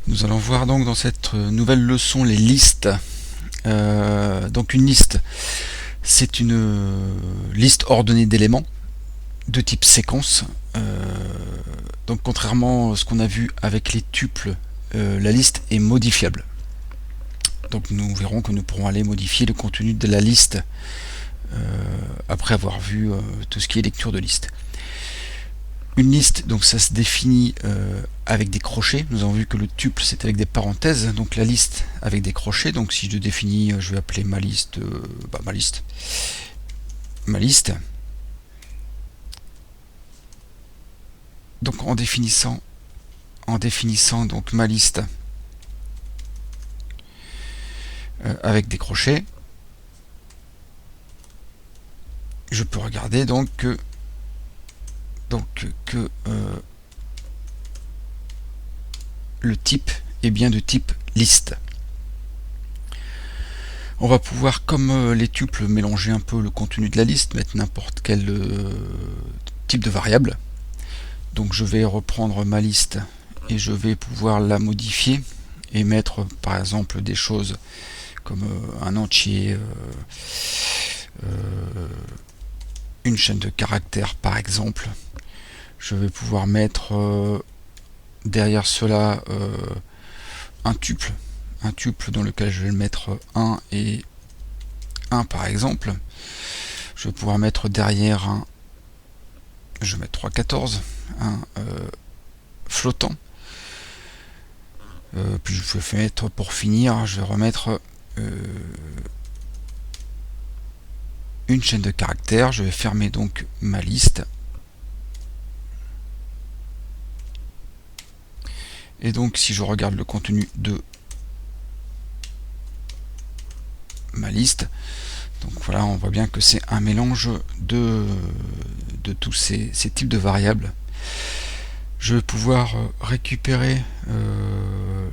Nous allons voir donc dans cette nouvelle leçon les listes. Donc une liste, c'est une liste ordonnée d'éléments de type séquence. Donc contrairement à ce qu'on a vu avec les tuples, la liste est modifiable. Donc nous verrons que nous pourrons aller modifier le contenu de la liste après avoir vu tout ce qui est lecture de liste. Une liste, donc ça se définit avec des crochets. Nous avons vu que le tuple c'est avec des parenthèses, donc la liste avec des crochets. Donc si je définis, je vais appeler ma liste, ma liste. Donc en définissant donc ma liste avec des crochets, je peux regarder donc que le type est bien de type liste. On va pouvoir, comme les tuples, mélanger un peu le contenu de la liste, mettre n'importe quel type de variable. Donc je vais reprendre ma liste et je vais pouvoir la modifier et mettre par exemple des choses comme un entier, une chaîne de caractères par exemple. Je vais pouvoir mettre derrière cela un tuple dans lequel je vais mettre 1 et 1 par exemple. Je vais pouvoir mettre derrière un, je vais mettre 3, 14, un flottant. Puis je vais mettre, pour finir, je vais remettre une chaîne de caractères. Je vais fermer donc ma liste. Et donc si je regarde le contenu de ma liste, donc voilà, on voit bien que c'est un mélange de tous ces types de variables. Je vais pouvoir récupérer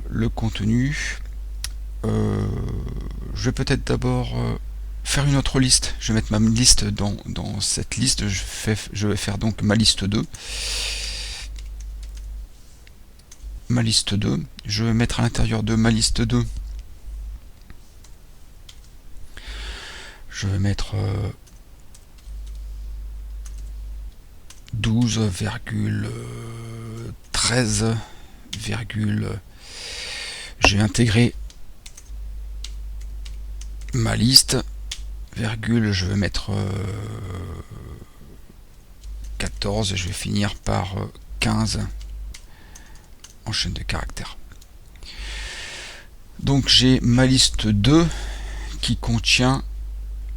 le contenu. Je vais peut-être d'abord faire une autre liste. Je vais mettre ma liste dans cette liste. Je vais faire donc ma liste 2. Ma liste 2. Je vais mettre à l'intérieur de ma liste 2. Je vais mettre 12,13, j'ai intégré ma liste, virgule, je vais mettre 14 et je vais finir par 15 en chaîne de caractères. Donc j'ai ma liste 2 qui contient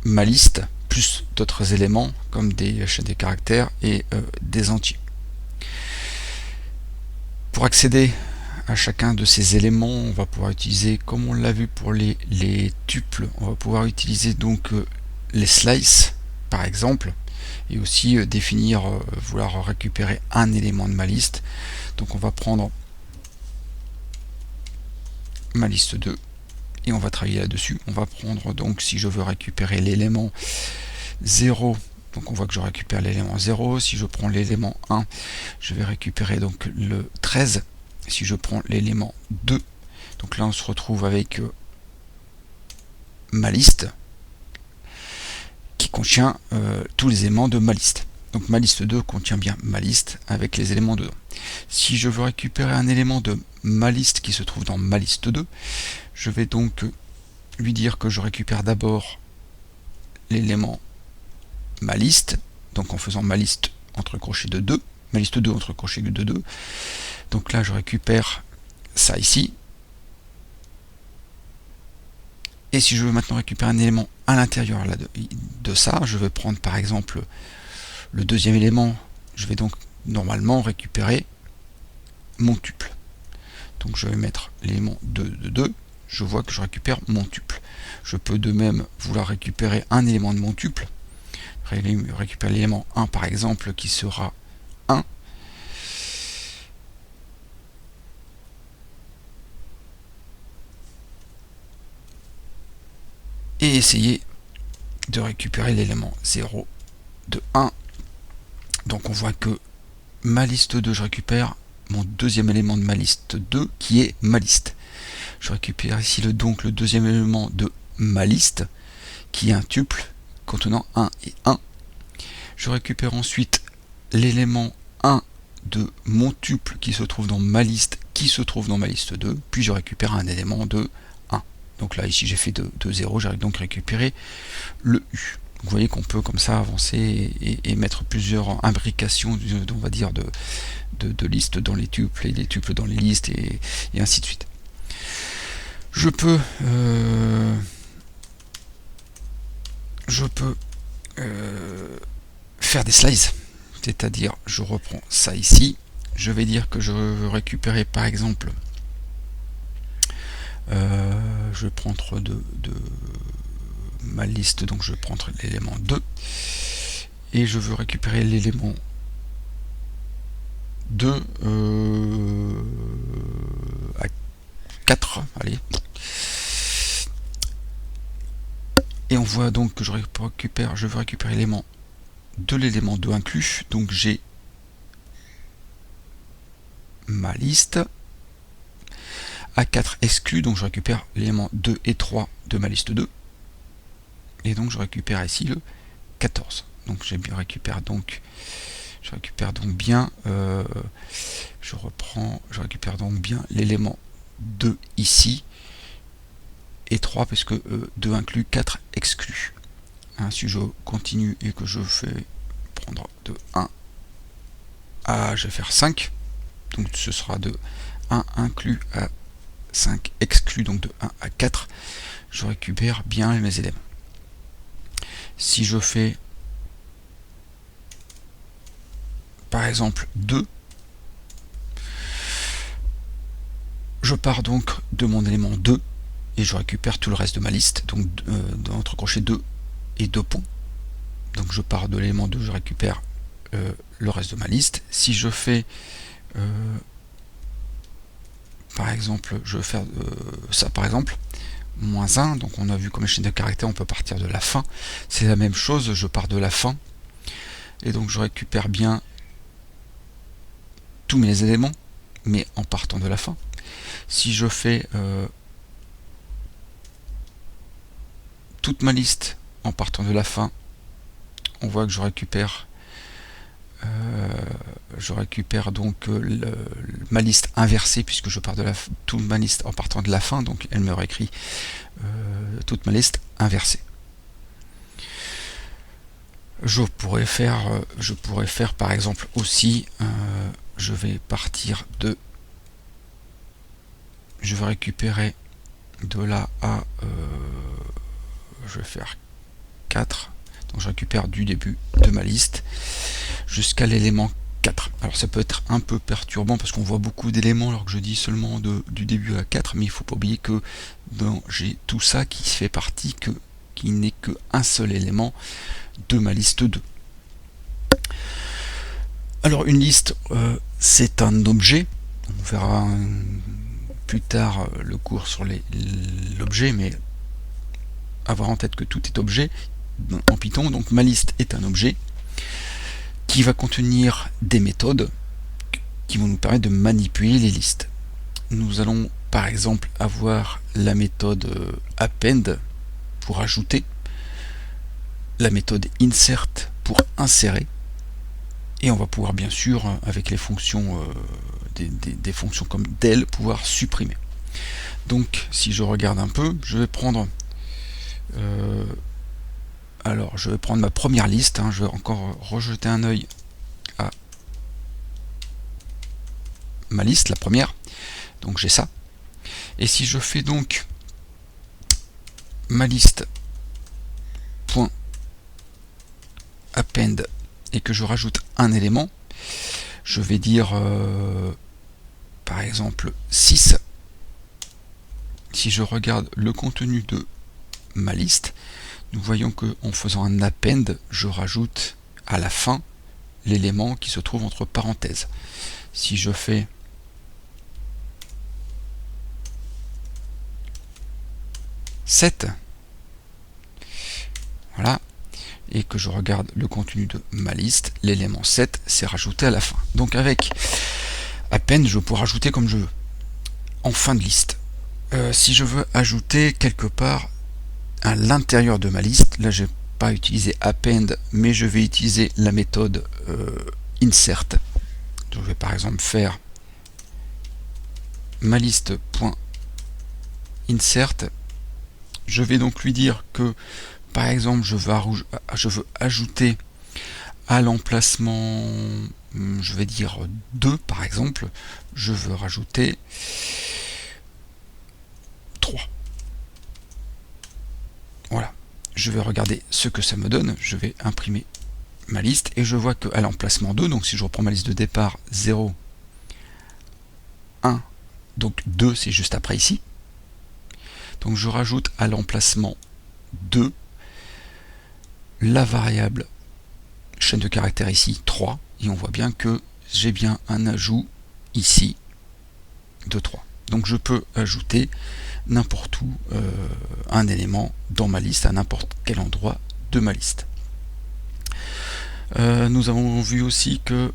ma liste plus d'autres éléments comme des chaînes de caractères et des entiers. Pour accéder à chacun de ces éléments, on va pouvoir utiliser, comme on l'a vu pour les tuples, on va pouvoir utiliser donc les slices par exemple, et aussi définir, vouloir récupérer un élément de ma liste. Donc on va prendre ma liste 2 et on va travailler là-dessus. On va prendre donc, si je veux récupérer l'élément 0, donc on voit que je récupère l'élément 0. Si je prends l'élément 1, je vais récupérer donc le 13. Si je prends l'élément 2, donc là on se retrouve avec ma liste qui contient tous les éléments de ma liste. Donc ma liste 2 contient bien ma liste avec les éléments dedans. Si je veux récupérer un élément de ma liste qui se trouve dans ma liste 2, je vais donc lui dire que je récupère d'abord l'élément ma liste, donc en faisant ma liste entre crochets de 2, ma liste 2 entre crochets de 2. Donc là je récupère ça ici. Et si je veux maintenant récupérer un élément à l'intérieur de ça, je vais prendre par exemple le deuxième élément. Je vais donc normalement récupérer mon tuple. Donc je vais mettre l'élément 2 de 2. Je vois que je récupère mon tuple. Je peux de même vouloir récupérer un élément de mon tuple. Récupérer l'élément 1 par exemple qui sera 1. Et essayer de récupérer l'élément 0 de 1. Donc on voit que ma liste 2 je récupère, mon deuxième élément de ma liste 2 qui est ma liste. Je récupère ici donc le deuxième élément de ma liste qui est un tuple contenant 1 et 1. Je récupère ensuite l'élément 1 de mon tuple qui se trouve dans ma liste, qui se trouve dans ma liste 2, puis je récupère un élément de 1. Donc là, ici, j'ai fait de 0, j'ai donc récupéré le U. Donc vous voyez qu'on peut comme ça avancer et mettre plusieurs imbrications, on va dire, de listes dans les tuples et des tuples dans les listes et ainsi de suite. Je peux faire des slices, c'est-à-dire je reprends ça ici, je vais dire que je veux récupérer par exemple, je vais prendre de ma liste, donc je vais prendre l'élément 2 et je veux récupérer l'élément 2 à 4, allez. Et on voit donc que je veux récupérer l'élément de l'élément 2 inclus, donc j'ai ma liste à 4 exclus, donc je récupère l'élément 2 et 3 de ma liste 2, et donc je récupère ici le 14. Donc je récupère donc bien, je récupère donc bien l'élément 2 ici, et 3 puisque 2 inclus, 4 exclus. Hein, si je continue et que je fais prendre de 1 à, je vais faire 5, donc ce sera de 1 inclus à 5 exclus, donc de 1 à 4, je récupère bien mes éléments. Si je fais par exemple 2, je pars donc de mon élément 2 et je récupère tout le reste de ma liste, donc entre crochets 2 et 2 points. Donc je pars de l'élément 2, je récupère le reste de ma liste. Si je fais par exemple, je vais faire ça par exemple, moins 1, donc on a vu comme chaîne de caractères, on peut partir de la fin. C'est la même chose, je pars de la fin, et donc je récupère bien tous mes éléments, mais en partant de la fin. Si je fais toute ma liste en partant de la fin, on voit que je récupère donc ma liste inversée, puisque je pars de toute ma liste en partant de la fin, donc elle me réécrit toute ma liste inversée. Je pourrais faire par exemple aussi, je vais récupérer de là à je vais faire 4, donc je récupère du début de ma liste jusqu'à l'élément 4. Alors ça peut être un peu perturbant parce qu'on voit beaucoup d'éléments alors que je dis seulement du début à 4, mais il ne faut pas oublier que j'ai tout ça qui fait partie, qui n'est qu'un seul élément de ma liste 2. Alors une liste, c'est un objet, on verra plus tard le cours sur l'objet, mais avoir en tête que tout est objet en Python. Donc ma liste est un objet qui va contenir des méthodes qui vont nous permettre de manipuler les listes. Nous allons par exemple avoir la méthode append pour ajouter, la méthode insert pour insérer, et on va pouvoir bien sûr avec les fonctions des fonctions comme del pouvoir supprimer. Donc si je regarde un peu, je vais prendre ma première liste, je vais encore rejeter un œil à ma liste, la première, donc j'ai ça, et si je fais donc ma liste point append et que je rajoute un élément, je vais dire par exemple 6. Si je regarde le contenu de ma liste, nous voyons que en faisant un append, je rajoute à la fin l'élément qui se trouve entre parenthèses. Si je fais set, voilà, et que je regarde le contenu de ma liste, l'élément 7 s'est rajouté à la fin. Donc avec append, append, je peux rajouter comme je veux. En fin de liste, si je veux ajouter quelque part à l'intérieur de ma liste, là je vais pas utiliser append, mais je vais utiliser la méthode insert. Je vais par exemple faire ma liste.insert. Je vais donc lui dire que par exemple je veux ajouter à l'emplacement, je vais dire 2 par exemple, je veux rajouter 3. Voilà, je vais regarder ce que ça me donne, je vais imprimer ma liste et je vois qu'à l'emplacement 2, donc si je reprends ma liste de départ, 0, 1, donc 2 c'est juste après ici, donc je rajoute à l'emplacement 2 la variable chaîne de caractères ici 3, et on voit bien que j'ai bien un ajout ici de 3. Donc je peux ajouter n'importe où un élément dans ma liste, à n'importe quel endroit de ma liste. Nous avons vu aussi que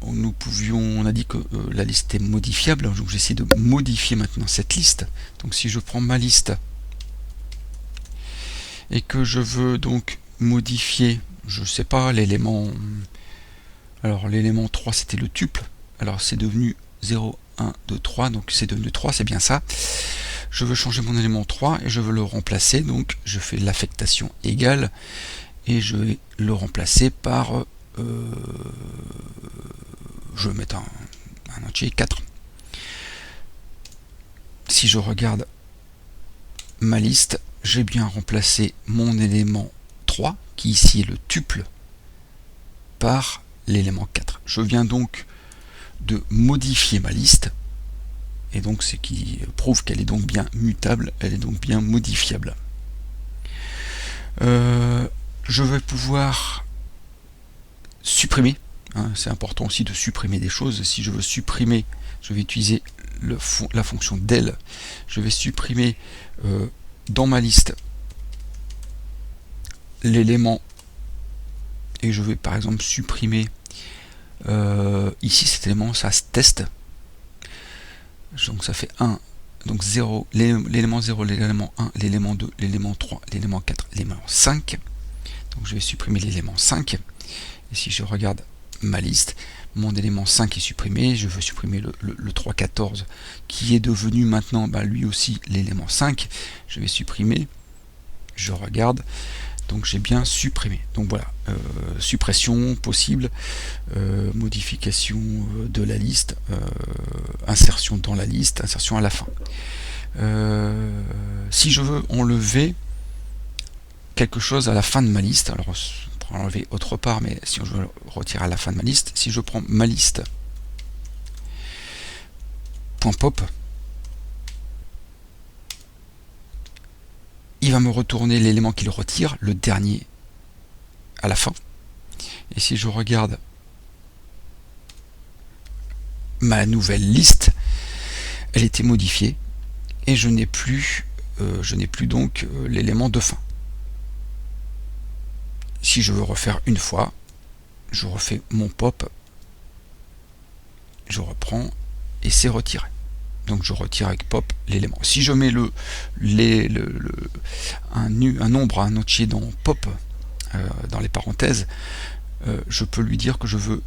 on a dit que la liste est modifiable, donc j'essaie de modifier maintenant cette liste. Donc si je prends ma liste et que je veux donc modifier, je sais pas, l'élément, alors l'élément 3 c'était le tuple, alors c'est devenu 0, 1, 2, 3, donc c'est devenu 3, c'est bien ça. Je veux changer mon élément 3 et je veux le remplacer, donc je fais l'affectation égale et je vais le remplacer par je vais mettre un entier 4. Si je regarde ma liste, j'ai bien remplacé mon élément 3 qui ici est le tuple par l'élément 4. Je viens donc de modifier ma liste, et donc ce qui prouve qu'elle est donc bien mutable, elle est donc bien modifiable. Je vais pouvoir supprimer, hein, c'est important aussi de supprimer des choses. Si je veux supprimer, je vais utiliser la fonction del, je vais supprimer dans ma liste l'élément, et je vais par exemple supprimer ici cet élément, ça se teste, donc ça fait 1, donc 0, l'élément 0, l'élément 1, l'élément 2, l'élément 3, l'élément 4, l'élément 5, donc je vais supprimer l'élément 5, et si je regarde ma liste, mon élément 5 est supprimé, je veux supprimer le 3, 14, qui est devenu maintenant lui aussi l'élément 5, je vais supprimer, je regarde, donc j'ai bien supprimé. Donc voilà, suppression possible, modification de la liste, insertion dans la liste, insertion à la fin. Si je veux enlever quelque chose à la fin de ma liste, alors on pourra enlever autre part, mais si je veux le retirer à la fin de ma liste, si je prends ma liste .pop, il va me retourner l'élément qu'il retire, le dernier à la fin. Et si je regarde ma nouvelle liste, elle était modifiée et je n'ai plus donc l'élément de fin. Si je veux refaire une fois, je refais mon pop, je reprends et c'est retiré. Donc je retire avec pop l'élément. Si je mets un nombre, un entier dans pop, dans les parenthèses, je peux lui dire que je veux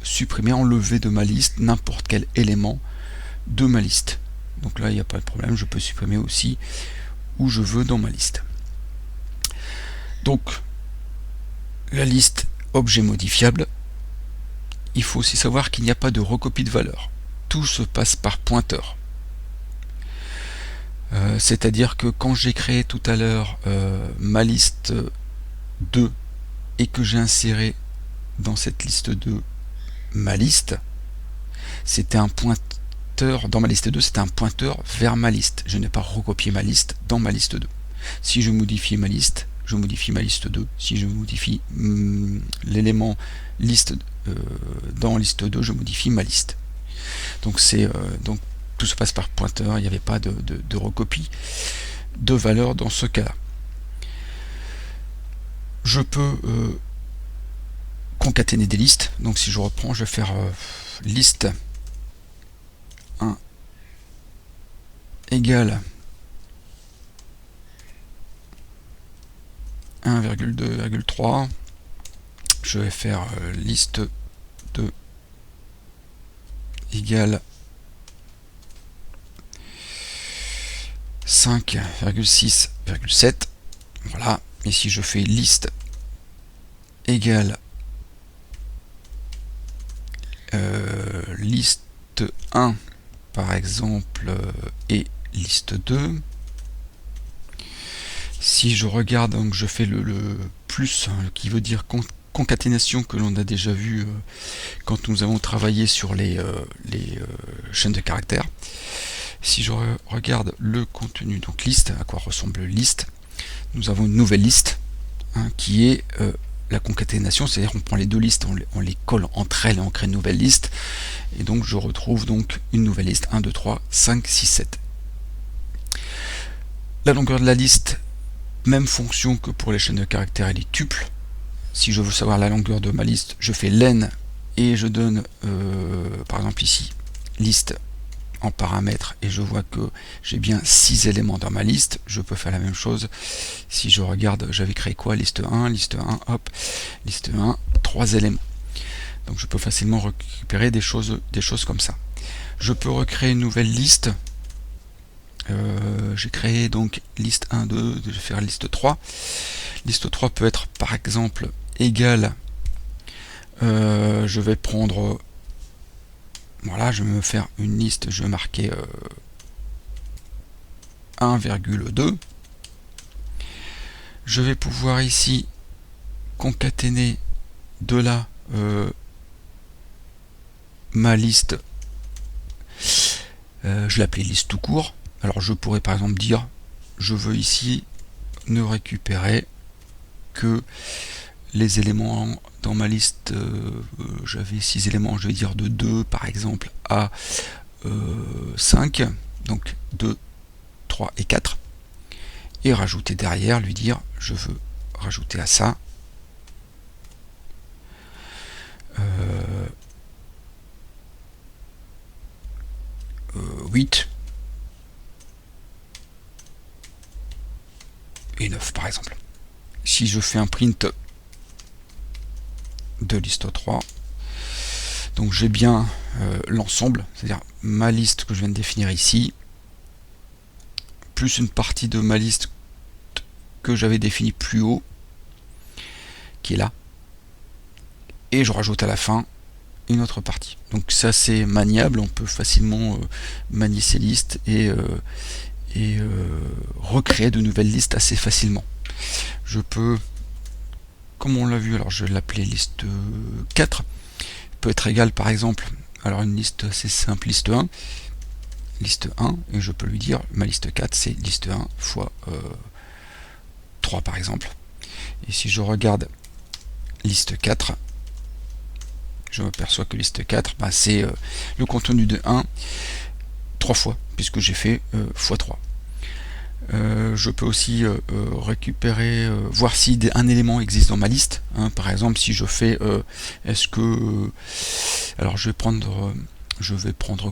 supprimer, enlever de ma liste n'importe quel élément de ma liste. Donc là il n'y a pas de problème, je peux supprimer aussi où je veux dans ma liste. Donc la liste objet modifiable, il faut aussi savoir qu'il n'y a pas de recopie de valeur. Tout se passe par pointeur. C'est-à-dire que quand j'ai créé tout à l'heure ma liste 2 et que j'ai inséré dans cette liste 2 ma liste, c'était un pointeur dans ma liste 2, c'était un pointeur vers ma liste. Je n'ai pas recopié ma liste dans ma liste 2. Si je modifie ma liste, je modifie ma liste 2. Si je modifie l'élément liste dans liste 2, je modifie ma liste. Donc donc tout se passe par pointeur, il n'y avait pas de recopie de valeur dans ce cas-là. Je peux concaténer des listes. Donc si je reprends, je vais faire liste égale 1,2,3. Je vais faire liste 2 égale 5,6,7. Voilà. Et si je fais liste égale liste 1 par exemple et liste 2, si je regarde, donc je fais le plus, qui veut dire concaténation, que l'on a déjà vu quand nous avons travaillé sur les chaînes de caractères. Si je regarde le contenu, donc liste, à quoi ressemble liste, nous avons une nouvelle liste qui est la concaténation, c'est-à-dire qu'on prend les deux listes, on les colle entre elles et on crée une nouvelle liste, et donc je retrouve donc une nouvelle liste 1, 2, 3, 5, 6, 7. La longueur de la liste, même fonction que pour les chaînes de caractères et les tuples. Si je veux savoir la longueur de ma liste, je fais len et je donne par exemple ici liste en paramètres et je vois que j'ai bien 6 éléments dans ma liste. Je peux faire la même chose si je regarde, j'avais créé quoi, liste 1, hop, liste 1, 3 éléments. Donc je peux facilement récupérer des choses comme ça. Je peux recréer une nouvelle liste. J'ai créé donc liste 1, 2, je vais faire liste 3. Liste 3 peut être par exemple égale, je vais prendre, voilà, je vais me faire une liste, je vais marquer 1,2. Je vais pouvoir ici concaténer de là ma liste, je l'appelais liste tout court. Alors je pourrais par exemple dire, je veux ici ne récupérer que les éléments dans ma liste, j'avais 6 éléments, je vais dire de 2 par exemple à 5, donc 2, 3 et 4, et rajouter derrière, lui dire je veux rajouter à ça 8 et 9 par exemple. Si je fais un print de liste 3, donc j'ai bien l'ensemble, c'est-à-dire ma liste que je viens de définir ici, plus une partie de ma liste que j'avais définie plus haut, qui est là, et je rajoute à la fin une autre partie. Donc ça c'est maniable, on peut facilement manier ces listes et recréer de nouvelles listes assez facilement. Je peux, comme on l'a vu, alors je vais l'appeler liste 4, peut être égal par exemple, alors une liste assez simple, liste 1, et je peux lui dire ma liste 4 c'est liste 1 fois 3 par exemple. Et si je regarde liste 4, je m'aperçois que liste 4, c'est le contenu de 1 3 fois, puisque j'ai fait x3. Je peux aussi récupérer, voir si un élément existe dans ma liste. Par exemple, si je fais, est-ce que, alors je vais prendre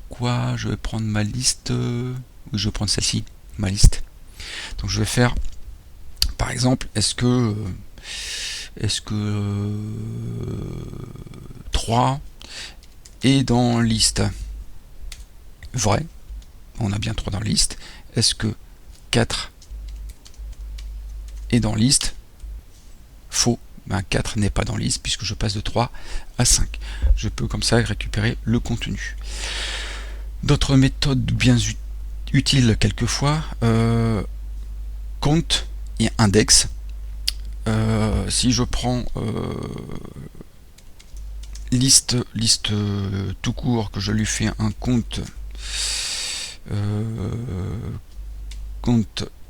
quoi? Je vais prendre ma liste. Oui, je vais prendre celle-ci, ma liste. Donc je vais faire, par exemple, est-ce que 3 est dans liste? Vrai. On a bien 3 dans liste. Est-ce que 4 est dans liste? Faux. 4 n'est pas dans liste puisque je passe de 3 à 5. Je peux comme ça récupérer le contenu. D'autres méthodes bien utiles quelquefois, compte et index. Si je prends liste tout court, que je lui fais un compte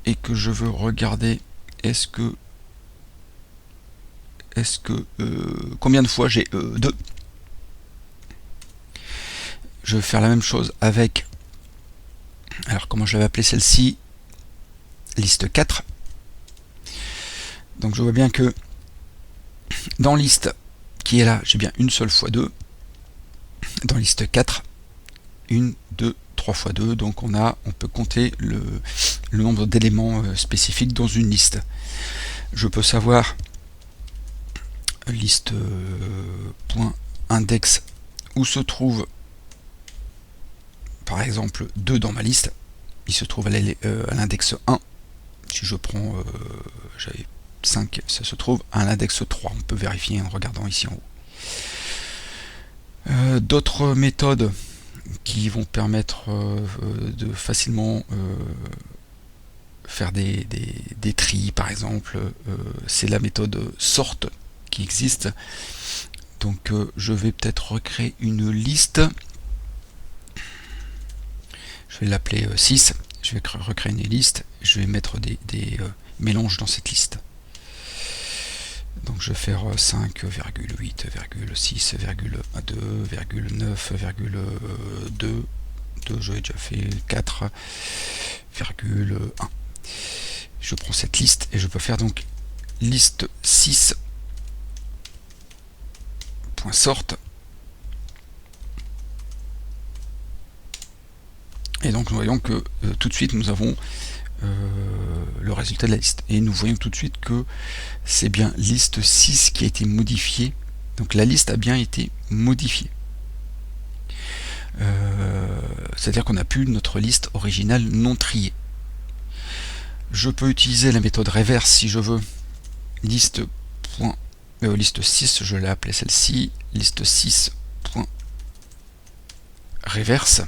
et que je veux regarder est-ce que combien de fois j'ai 2. Je vais faire la même chose avec, alors comment je l'avais appelé celle-ci, liste 4. Donc je vois bien que dans liste qui est là, j'ai bien une seule fois 2. Dans liste 4, 1, 2, 3 fois 2, donc on peut compter le nombre d'éléments spécifiques dans une liste. Je peux savoir liste point index où se trouve par exemple 2 dans ma liste. Il se trouve à l'index 1. Si je prends j'avais 5, ça se trouve à l'index 3. On peut vérifier en regardant ici en haut. D'autres méthodes qui vont permettre de facilement faire des tris, par exemple, c'est la méthode sort qui existe. Donc je vais peut-être recréer une liste. Je vais l'appeler 6. Je vais recréer une liste. Je vais mettre des mélanges dans cette liste. Donc je vais faire 5,8,6,2,9,2. J'ai déjà fait 4,1. Je prends cette liste et je peux faire donc liste 6.sort. Et donc nous voyons que tout de suite nous avons le résultat de la liste. Et nous voyons tout de suite que c'est bien liste 6 qui a été modifiée. Donc la liste a bien été modifiée. C'est-à-dire qu'on n'a plus notre liste originale non triée. Je peux utiliser la méthode reverse si je veux. Liste 6, je l'ai appelée celle-ci, liste 6.reverse.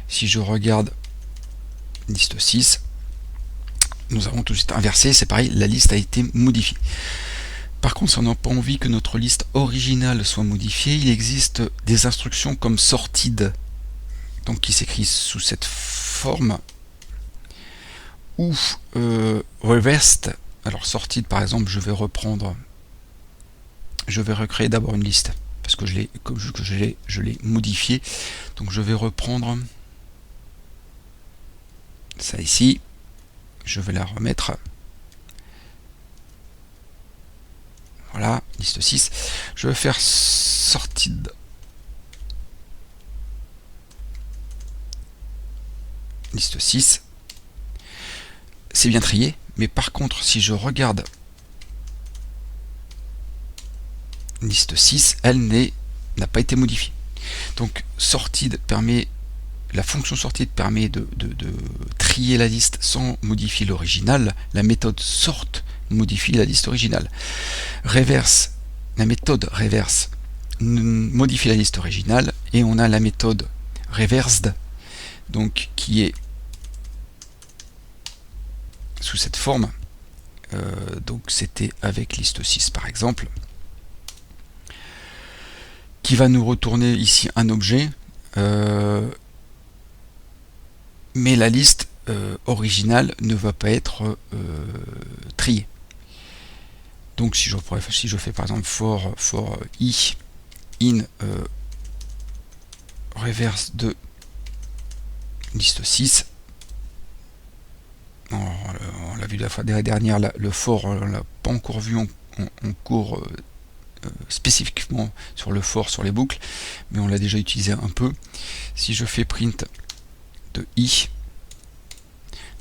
Si je regarde liste 6, nous avons tout de suite inversé, c'est pareil, la liste a été modifiée. Par contre, si on n'a pas envie que notre liste originale soit modifiée, il existe des instructions comme sorted, donc qui s'écrit sous cette forme, ou reversed. Alors sorted, par exemple, je vais recréer d'abord une liste parce que je l'ai modifié. Donc je vais reprendre ça ici, je vais la remettre. Voilà, liste 6. Je vais faire sorted. Liste 6. C'est bien trié, mais par contre, si je regarde liste 6, elle n'a pas été modifiée. Donc sorted permet, la fonction sorted permet de trier la liste sans modifier l'original. La méthode sort modifie la liste originale. Reverse, la méthode reverse modifie la liste originale, et on a la méthode reversed, donc qui est sous cette forme. Donc c'était avec liste 6 par exemple, qui va nous retourner ici un objet, mais la liste originale ne va pas être triée. Donc si je fais par exemple for i in reverse de liste 6, on l'a vu la fois dernière, le for on l'a pas encore vu en cours spécifiquement sur le for sur les boucles, mais on l'a déjà utilisé un peu. Si je fais print de i,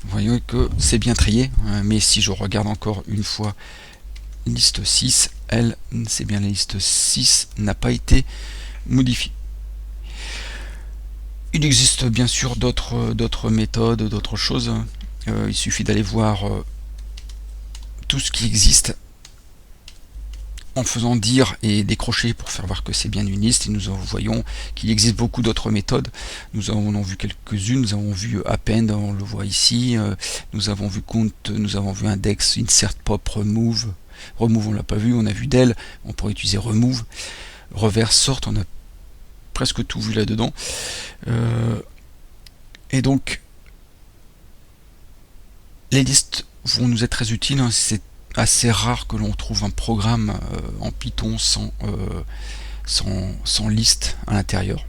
vous voyez que c'est bien trié, mais si je regarde encore une fois liste 6, elle, c'est bien la liste 6, n'a pas été modifiée. Il existe bien sûr d'autres méthodes, d'autres choses. Il suffit d'aller voir tout ce qui existe en faisant dire et décrocher pour faire voir que c'est bien une liste. Et nous voyons qu'il existe beaucoup d'autres méthodes. Nous en avons vu quelques-unes. Nous avons vu append, on le voit ici. Nous avons vu count, nous avons vu index, insert, pop, remove. Remove on l'a pas vu, on a vu del, on pourrait utiliser remove. Reverse, sort, on a presque tout vu là-dedans. Et donc les listes vont nous être très utiles. C'est assez rare que l'on trouve un programme en Python sans liste à l'intérieur.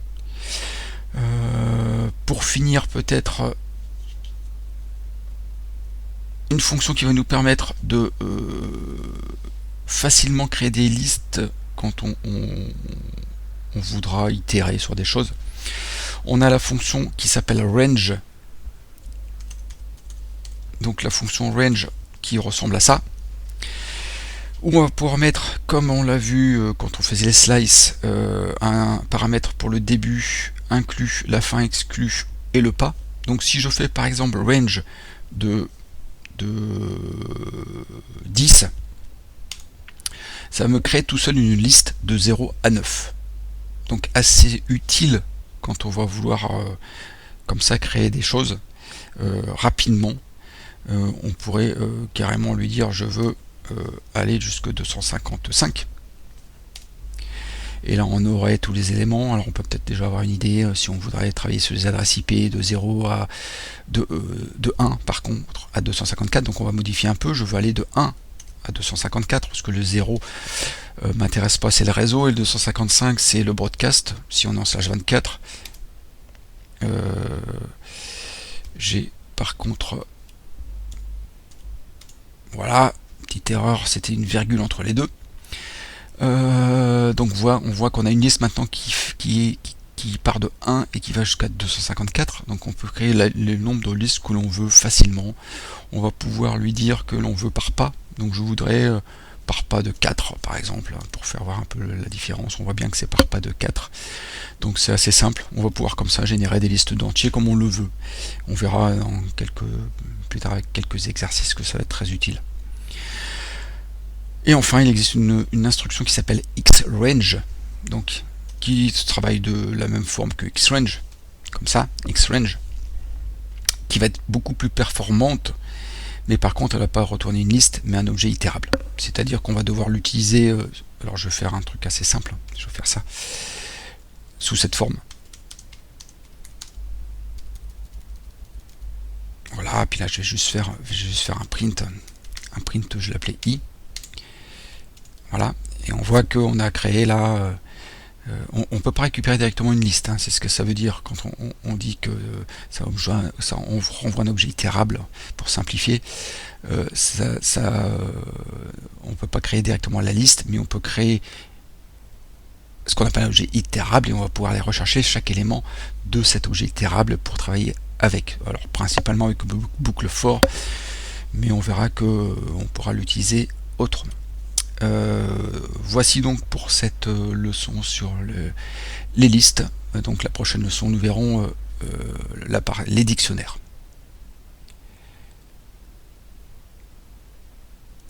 Pour finir, peut-être une fonction qui va nous permettre de facilement créer des listes quand on on voudra itérer sur des choses. On a la fonction qui s'appelle range, donc la fonction range qui ressemble à ça, où on va pouvoir mettre, comme on l'a vu quand on faisait les slices, un paramètre pour le début inclus, la fin exclue et le pas. Donc si je fais par exemple range de 10, ça me crée tout seul une liste de 0 à 9. Donc assez utile quand on va vouloir comme ça créer des choses rapidement. On pourrait carrément lui dire je veux aller jusque 255, et là on aurait tous les éléments. Alors on peut peut-être déjà avoir une idée si on voudrait travailler sur les adresses IP de 0 à de 1 par contre à 254. Donc on va modifier un peu, je veux aller de 1 à 254 parce que le 0 m'intéresse pas, c'est le réseau, et le 255 c'est le broadcast. Si on est en /24, j'ai par contre, voilà, petite erreur, c'était une virgule entre les deux. Donc on voit qu'on a une liste maintenant qui part de 1 et qui va jusqu'à 254. Donc on peut créer le nombre de listes que l'on veut facilement. On va pouvoir lui dire que l'on veut par pas. Donc je voudrais par pas de 4 par exemple, pour faire voir un peu la différence. On voit bien que c'est par pas de 4. Donc c'est assez simple. On va pouvoir comme ça générer des listes d'entiers comme on le veut. On verra plus tard avec quelques exercices que ça va être très utile. Et enfin, il existe une instruction qui s'appelle xrange, donc qui travaille de la même forme que xrange, comme ça, xrange, qui va être beaucoup plus performante, mais par contre elle ne va pas retourner une liste, mais un objet itérable. C'est-à-dire qu'on va devoir l'utiliser, alors je vais faire un truc assez simple, je vais faire ça, sous cette forme. Voilà, puis là je vais juste faire un print, je vais l'appeler i. Voilà, et on voit qu'on a créé là, on ne peut pas récupérer directement une liste, hein, c'est ce que ça veut dire quand on dit que on renvoie un objet itérable, pour simplifier. On ne peut pas créer directement la liste, mais on peut créer ce qu'on appelle un objet itérable, et on va pouvoir aller rechercher chaque élément de cet objet itérable pour travailler avec. Alors principalement avec boucle for, mais on verra que on pourra l'utiliser autrement. Voici donc pour cette leçon sur les listes. Donc la prochaine leçon, nous verrons les dictionnaires.